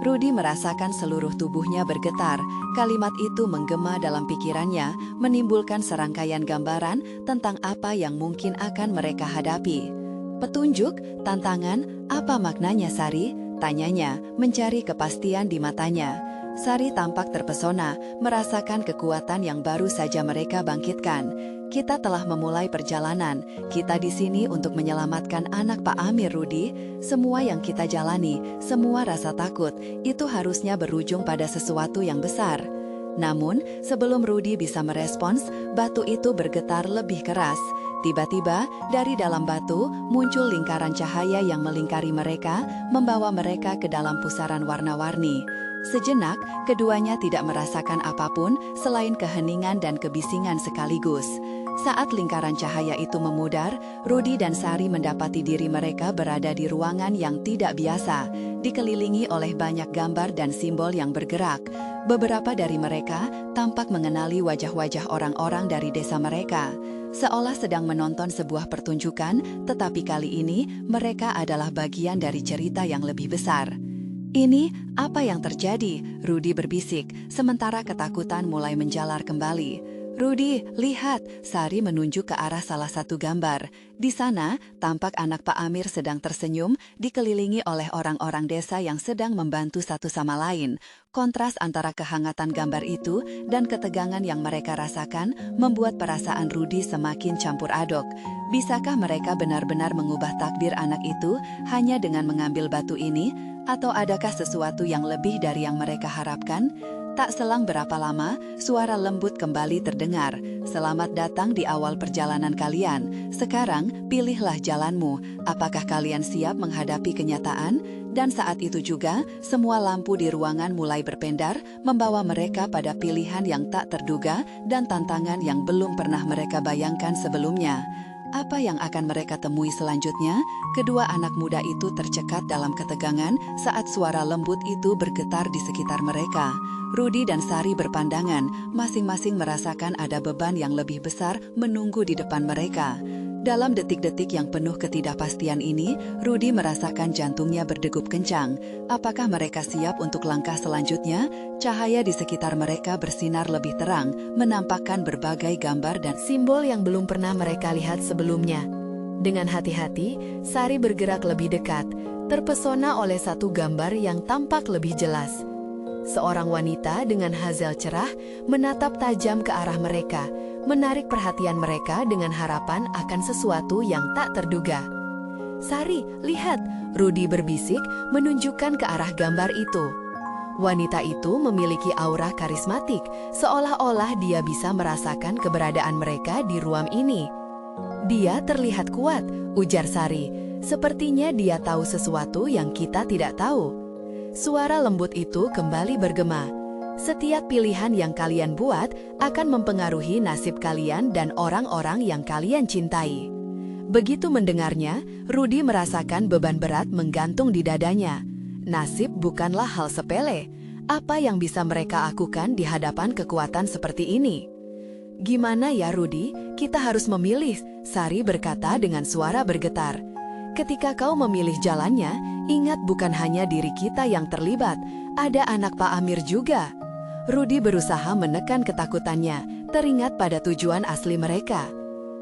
Rudi merasakan seluruh tubuhnya bergetar. Kalimat itu menggema dalam pikirannya, menimbulkan serangkaian gambaran tentang apa yang mungkin akan mereka hadapi. "Petunjuk, tantangan, apa maknanya Sari?" tanyanya, mencari kepastian di matanya. Sari tampak terpesona, merasakan kekuatan yang baru saja mereka bangkitkan. "Kita telah memulai perjalanan. Kita di sini untuk menyelamatkan anak Pak Amir, Rudi. Semua yang kita jalani, semua rasa takut, itu harusnya berujung pada sesuatu yang besar." Namun, sebelum Rudi bisa merespons, batu itu bergetar lebih keras. Tiba-tiba, dari dalam batu, muncul lingkaran cahaya yang melingkari mereka, membawa mereka ke dalam pusaran warna-warni. Sejenak, keduanya tidak merasakan apapun selain keheningan dan kebisingan sekaligus. Saat lingkaran cahaya itu memudar, Rudi dan Sari mendapati diri mereka berada di ruangan yang tidak biasa, dikelilingi oleh banyak gambar dan simbol yang bergerak. Beberapa dari mereka tampak mengenali wajah-wajah orang-orang dari desa mereka. Seolah sedang menonton sebuah pertunjukan, tetapi kali ini mereka adalah bagian dari cerita yang lebih besar. "Ini apa yang terjadi?" Rudi berbisik, sementara ketakutan mulai menjalar kembali. "Rudi, lihat!" Sari menunjuk ke arah salah satu gambar. Di sana, tampak anak Pak Amir sedang tersenyum, dikelilingi oleh orang-orang desa yang sedang membantu satu sama lain. Kontras antara kehangatan gambar itu dan ketegangan yang mereka rasakan membuat perasaan Rudi semakin campur aduk. Bisakah mereka benar-benar mengubah takdir anak itu hanya dengan mengambil batu ini? Atau adakah sesuatu yang lebih dari yang mereka harapkan? Tak selang berapa lama, suara lembut kembali terdengar. "Selamat datang di awal perjalanan kalian. Sekarang, pilihlah jalanmu. Apakah kalian siap menghadapi kenyataan?" Dan saat itu juga, semua lampu di ruangan mulai berpendar, membawa mereka pada pilihan yang tak terduga dan tantangan yang belum pernah mereka bayangkan sebelumnya. Apa yang akan mereka temui selanjutnya? Kedua anak muda itu tercekat dalam ketegangan saat suara lembut itu bergetar di sekitar mereka. Rudi dan Sari berpandangan, masing-masing merasakan ada beban yang lebih besar menunggu di depan mereka. Dalam detik-detik yang penuh ketidakpastian ini, Rudi merasakan jantungnya berdegup kencang. Apakah mereka siap untuk langkah selanjutnya? Cahaya di sekitar mereka bersinar lebih terang, menampakkan berbagai gambar dan simbol yang belum pernah mereka lihat sebelumnya. Dengan hati-hati, Sari bergerak lebih dekat, terpesona oleh satu gambar yang tampak lebih jelas. Seorang wanita dengan hazel cerah menatap tajam ke arah mereka, menarik perhatian mereka dengan harapan akan sesuatu yang tak terduga. "Sari, lihat!" Rudi berbisik, menunjukkan ke arah gambar itu. Wanita itu memiliki aura karismatik, seolah-olah dia bisa merasakan keberadaan mereka di ruang ini. "Dia terlihat kuat," ujar Sari. "Sepertinya dia tahu sesuatu yang kita tidak tahu." Suara lembut itu kembali bergema. "Setiap pilihan yang kalian buat akan mempengaruhi nasib kalian dan orang-orang yang kalian cintai." Begitu mendengarnya, Rudi merasakan beban berat menggantung di dadanya. Nasib bukanlah hal sepele. Apa yang bisa mereka lakukan di hadapan kekuatan seperti ini? "Gimana ya Rudi, kita harus memilih," Sari berkata dengan suara bergetar. "Ketika kau memilih jalannya, ingat bukan hanya diri kita yang terlibat, ada anak Pak Amir juga." Rudi berusaha menekan ketakutannya, teringat pada tujuan asli mereka.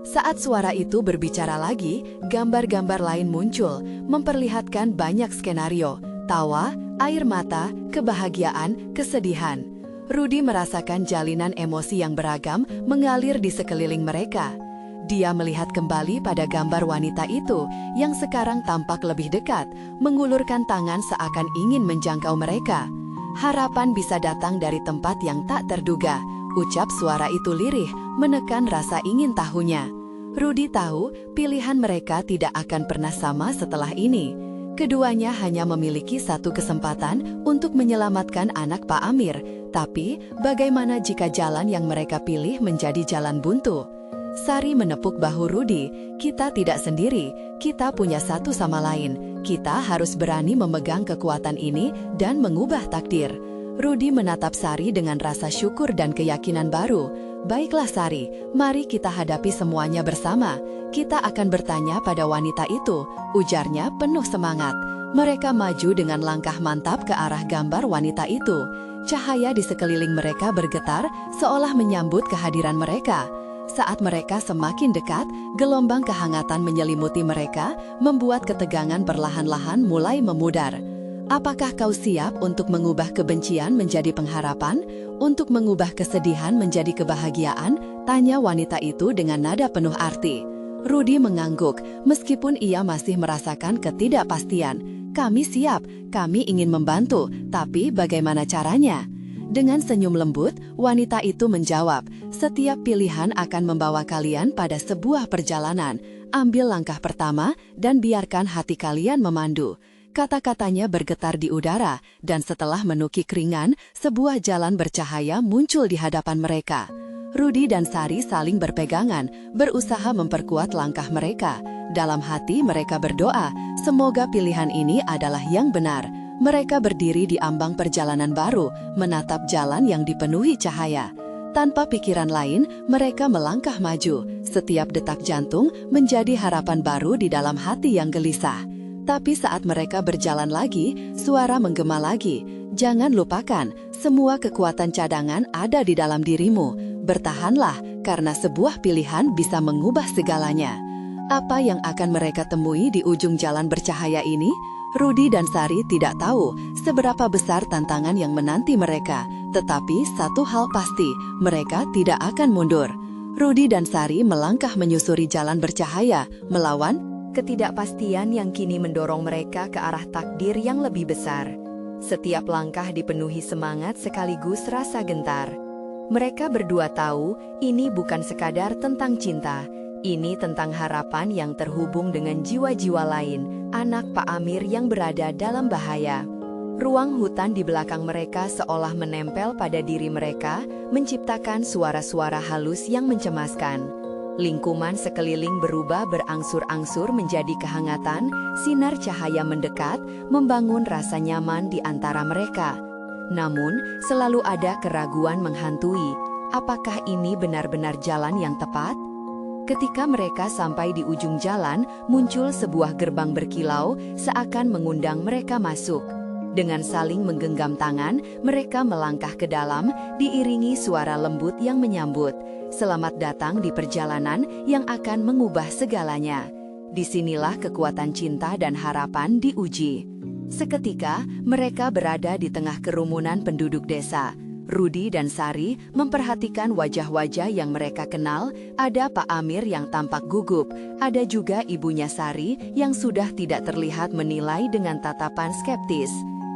Saat suara itu berbicara lagi, gambar-gambar lain muncul, memperlihatkan banyak skenario, tawa, air mata, kebahagiaan, kesedihan. Rudi merasakan jalinan emosi yang beragam mengalir di sekeliling mereka. Dia melihat kembali pada gambar wanita itu yang sekarang tampak lebih dekat, mengulurkan tangan seakan ingin menjangkau mereka. "Harapan bisa datang dari tempat yang tak terduga," ucap suara itu lirih, menekan rasa ingin tahunya. Rudi tahu pilihan mereka tidak akan pernah sama setelah ini. Keduanya hanya memiliki satu kesempatan untuk menyelamatkan anak Pak Amir, tapi bagaimana jika jalan yang mereka pilih menjadi jalan buntu? Sari menepuk bahu Rudi. "Kita tidak sendiri, kita punya satu sama lain. Kita harus berani memegang kekuatan ini dan mengubah takdir." Rudi menatap Sari dengan rasa syukur dan keyakinan baru. "Baiklah Sari, mari kita hadapi semuanya bersama. Kita akan bertanya pada wanita itu," ujarnya penuh semangat. Mereka maju dengan langkah mantap ke arah gambar wanita itu. Cahaya di sekeliling mereka bergetar, seolah menyambut kehadiran mereka. Saat mereka semakin dekat, gelombang kehangatan menyelimuti mereka, membuat ketegangan perlahan-lahan mulai memudar. "Apakah kau siap untuk mengubah kebencian menjadi pengharapan? Untuk mengubah kesedihan menjadi kebahagiaan?" tanya wanita itu dengan nada penuh arti. Rudi mengangguk, meskipun ia masih merasakan ketidakpastian. "Kami siap, kami ingin membantu, tapi bagaimana caranya?" Dengan senyum lembut, wanita itu menjawab, "Setiap pilihan akan membawa kalian pada sebuah perjalanan. Ambil langkah pertama dan biarkan hati kalian memandu." Kata-katanya bergetar di udara, dan setelah menukik ringan, sebuah jalan bercahaya muncul di hadapan mereka. Rudi dan Sari saling berpegangan, berusaha memperkuat langkah mereka. Dalam hati mereka berdoa, semoga pilihan ini adalah yang benar. Mereka berdiri di ambang perjalanan baru, menatap jalan yang dipenuhi cahaya. Tanpa pikiran lain, mereka melangkah maju. Setiap detak jantung menjadi harapan baru di dalam hati yang gelisah. Tapi saat mereka berjalan lagi, suara menggema lagi. "Jangan lupakan, semua kekuatan cadangan ada di dalam dirimu. Bertahanlah, karena sebuah pilihan bisa mengubah segalanya." Apa yang akan mereka temui di ujung jalan bercahaya ini? Rudi dan Sari tidak tahu seberapa besar tantangan yang menanti mereka, tetapi satu hal pasti, mereka tidak akan mundur. Rudi dan Sari melangkah menyusuri jalan bercahaya, melawan ketidakpastian yang kini mendorong mereka ke arah takdir yang lebih besar. Setiap langkah dipenuhi semangat sekaligus rasa gentar. Mereka berdua tahu ini bukan sekadar tentang cinta, ini tentang harapan yang terhubung dengan jiwa-jiwa lain, anak Pak Amir yang berada dalam bahaya. Ruang hutan di belakang mereka seolah menempel pada diri mereka, menciptakan suara-suara halus yang mencemaskan. Lingkungan sekeliling berubah berangsur-angsur menjadi kehangatan, sinar cahaya mendekat, membangun rasa nyaman di antara mereka. Namun, selalu ada keraguan menghantui, apakah ini benar-benar jalan yang tepat? Ketika mereka sampai di ujung jalan, muncul sebuah gerbang berkilau, seakan mengundang mereka masuk. Dengan saling menggenggam tangan, mereka melangkah ke dalam, diiringi suara lembut yang menyambut. Selamat datang di perjalanan yang akan mengubah segalanya. Disinilah kekuatan cinta dan harapan diuji. Seketika, mereka berada di tengah kerumunan penduduk desa. Rudi dan Sari memperhatikan wajah-wajah yang mereka kenal. Ada Pak Amir yang tampak gugup, ada juga ibunya Sari yang sudah tidak terlihat menilai dengan tatapan skeptis.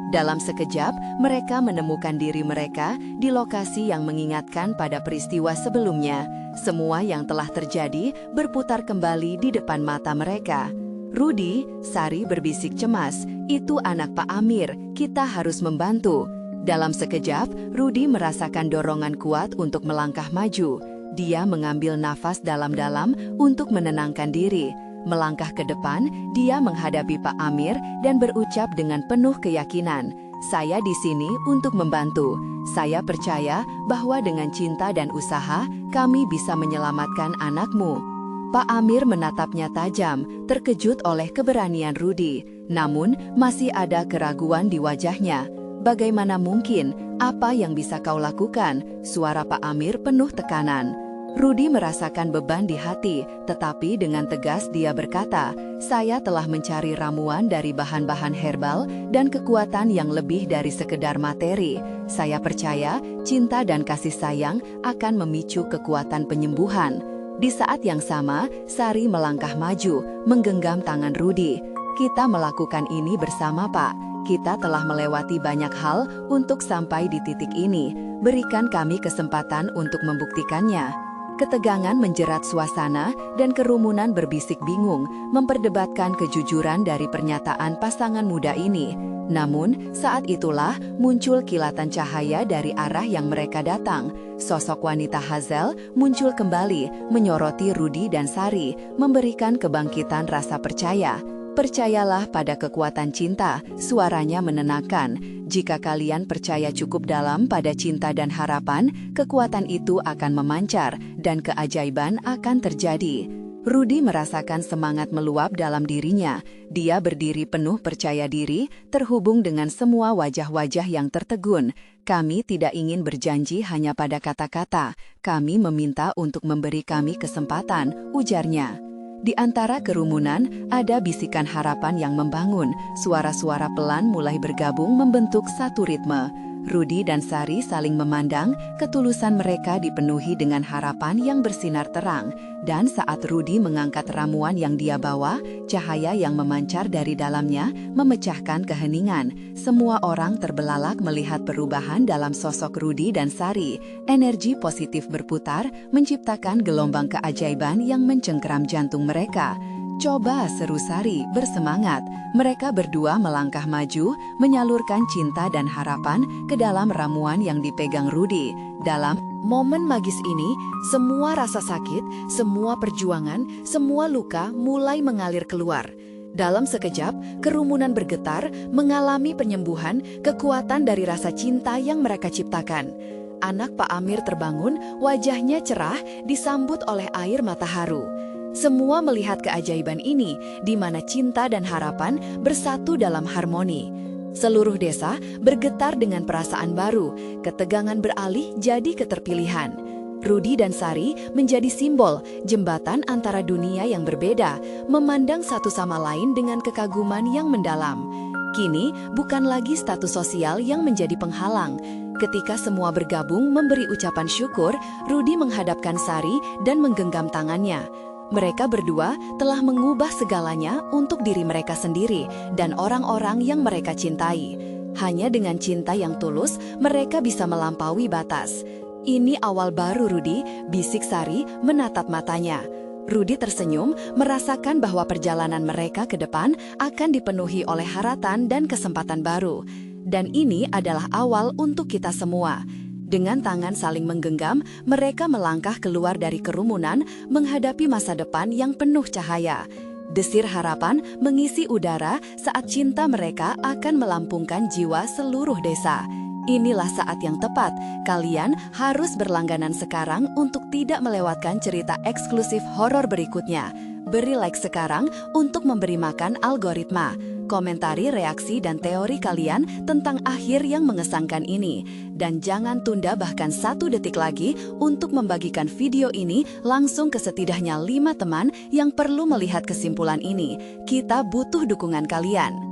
Dalam sekejap, mereka menemukan diri mereka di lokasi yang mengingatkan pada peristiwa sebelumnya. Semua yang telah terjadi berputar kembali di depan mata mereka. Rudi, Sari berbisik cemas, "Itu anak Pak Amir, kita harus membantu." Dalam sekejap, Rudi merasakan dorongan kuat untuk melangkah maju. Dia mengambil nafas dalam-dalam untuk menenangkan diri. Melangkah ke depan, dia menghadapi Pak Amir dan berucap dengan penuh keyakinan, "Saya di sini untuk membantu. Saya percaya bahwa dengan cinta dan usaha, kami bisa menyelamatkan anakmu." Pak Amir menatapnya tajam, terkejut oleh keberanian Rudi. Namun, masih ada keraguan di wajahnya. "Bagaimana mungkin? Apa yang bisa kau lakukan?" Suara Pak Amir penuh tekanan. Rudi merasakan beban di hati, tetapi dengan tegas dia berkata, "Saya telah mencari ramuan dari bahan-bahan herbal dan kekuatan yang lebih dari sekedar materi. Saya percaya cinta dan kasih sayang akan memicu kekuatan penyembuhan." Di saat yang sama, Sari melangkah maju, menggenggam tangan Rudi. "Kita melakukan ini bersama, Pak. Kita telah melewati banyak hal untuk sampai di titik ini. Berikan kami kesempatan untuk membuktikannya." Ketegangan menjerat suasana dan kerumunan berbisik bingung, memperdebatkan kejujuran dari pernyataan pasangan muda ini. Namun, saat itulah muncul kilatan cahaya dari arah yang mereka datang. Sosok wanita Hazel muncul kembali, menyoroti Rudi dan Sari, memberikan kebangkitan rasa percaya. "Percayalah pada kekuatan cinta," suaranya menenangkan. "Jika kalian percaya cukup dalam pada cinta dan harapan, kekuatan itu akan memancar dan keajaiban akan terjadi." Rudi merasakan semangat meluap dalam dirinya. Dia berdiri penuh percaya diri, terhubung dengan semua wajah-wajah yang tertegun. "Kami tidak ingin berjanji hanya pada kata-kata. Kami meminta untuk memberi kami kesempatan," ujarnya. Di antara kerumunan, ada bisikan harapan yang membangun. Suara-suara pelan mulai bergabung membentuk satu ritme. Rudi dan Sari saling memandang, ketulusan mereka dipenuhi dengan harapan yang bersinar terang. Dan saat Rudi mengangkat ramuan yang dia bawa, cahaya yang memancar dari dalamnya memecahkan keheningan. Semua orang terbelalak melihat perubahan dalam sosok Rudi dan Sari. Energi positif berputar, menciptakan gelombang keajaiban yang mencengkeram jantung mereka. "Coba," seru Sari, bersemangat. Mereka berdua melangkah maju, menyalurkan cinta dan harapan ke dalam ramuan yang dipegang Rudi. Dalam momen magis ini, semua rasa sakit, semua perjuangan, semua luka mulai mengalir keluar. Dalam sekejap, kerumunan bergetar, mengalami penyembuhan, kekuatan dari rasa cinta yang mereka ciptakan. Anak Pak Amir terbangun, wajahnya cerah, disambut oleh air mata haru. Semua melihat keajaiban ini, di mana cinta dan harapan bersatu dalam harmoni. Seluruh desa bergetar dengan perasaan baru, ketegangan beralih jadi keterpilihan. Rudi dan Sari menjadi simbol jembatan antara dunia yang berbeda, memandang satu sama lain dengan kekaguman yang mendalam. Kini bukan lagi status sosial yang menjadi penghalang. Ketika semua bergabung memberi ucapan syukur, Rudi menghadapkan Sari dan menggenggam tangannya. Mereka berdua telah mengubah segalanya untuk diri mereka sendiri dan orang-orang yang mereka cintai. Hanya dengan cinta yang tulus, mereka bisa melampaui batas. "Ini awal baru, Rudi," bisik Sari menatap matanya. Rudi tersenyum, merasakan bahwa perjalanan mereka ke depan akan dipenuhi oleh harapan dan kesempatan baru. Dan ini adalah awal untuk kita semua. Dengan tangan saling menggenggam, mereka melangkah keluar dari kerumunan menghadapi masa depan yang penuh cahaya. Desir harapan mengisi udara saat cinta mereka akan melampungkan jiwa seluruh desa. Inilah saat yang tepat, kalian harus berlangganan sekarang untuk tidak melewatkan cerita eksklusif horor berikutnya. Beri like sekarang untuk memberi makan algoritma. Komentari reaksi dan teori kalian tentang akhir yang mengesankan ini. Dan jangan tunda bahkan 1 detik lagi untuk membagikan video ini langsung ke setidaknya 5 teman yang perlu melihat kesimpulan ini. Kita butuh dukungan kalian.